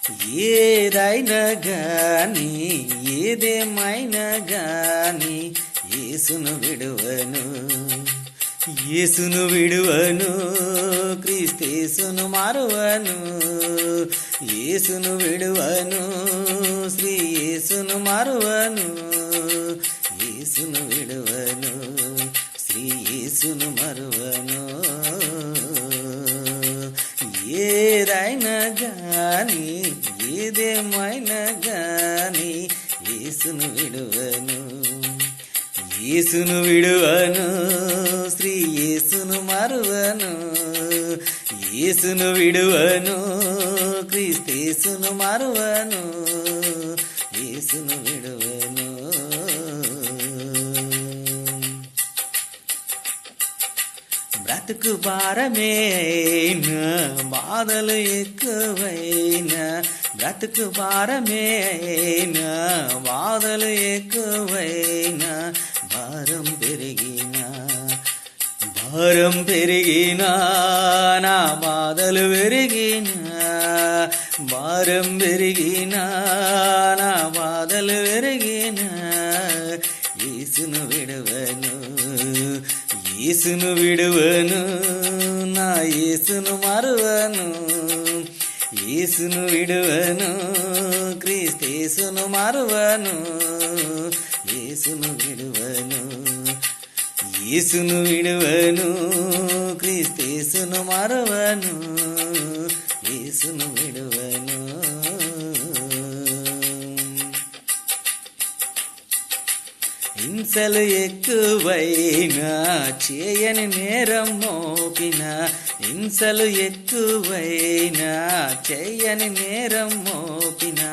ఏదైనా గాని ఏదేమైనా గాని యేసును విడువను, యేసును విడువను, క్రీస్తేసును మారువను. యేసును విడువను, శ్రీ యేసును మారువను. యేసును విడువను, శ్రీ యేసును మరువను. ఏదైనా గాని ఏదేమైనా గాని యేసును విడువను, యేసును విడువను, శ్రీ యేసును మరువను. యేసును విడువను, క్రీస్తేసును మరువను. యేసును విడువను. బ్రతుకు భారమేనా బాధలు ఎక్కువైనా, బ్రతుకు భారమేనా బాధలు ఎక్కువైనా, భారం పెరిగినా, భారం పెరిగినా, నా బాధలు పెరిగినా, భారం పెరిగినా, నా బాధలు పెరిగినా, యేసును విడువను, యేసును విడువను, నా యేసును మరువను. యేసును విడువను, క్రీస్తేసును మరువను. యేసును విడువను, యేసును విడువను, క్రీస్తేసును మరువను. యేసును విడువను. హింసలు ఎక్కువైనా చేయని నేరం మోపినా, హింసలు ఎక్కువైనా చేయని నేరం మోపినా,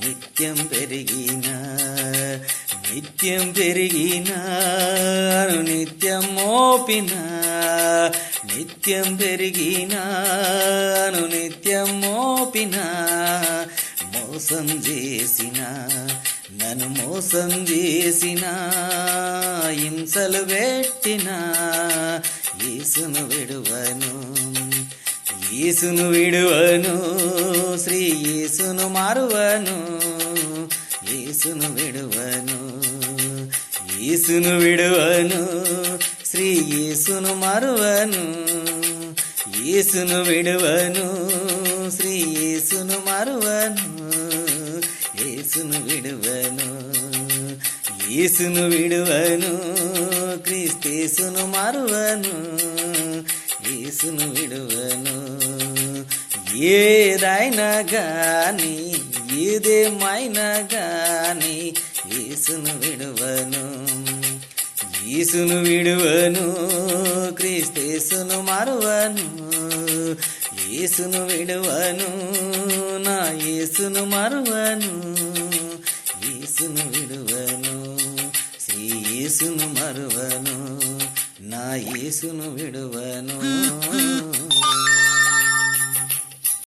నిత్యం పెరిగినా, నిత్యం పెరిగినా, నిత్యం మోపినా, నిత్యం పెరిగినా, నిత్యం మోపినా, మోసం చేసినా, నన్ను మోసం చేసిన, హింసలు పెట్టినా, యేసును విడువను, యేసును విడువను, శ్రీ యేసును మారువను. యేసును విడువను, యేసును విడువను, శ్రీ యేసును మరువను. యేసును విడువను, శ్రీ యేసును మరువను. యేసును విడువను, యేసును విడువను, క్రీస్తేసును మరువను. యేసును విడువను. ఏదైనా గాని ఏదేమైనా గాని యేసును విడువను, యేసును విడువను, క్రీస్తేసును మరువను. యేసును విడువను, నా యేసును మరువను. యేసును విడువను, శ్రీ యేసును మరువను. నా యేసును విడువను.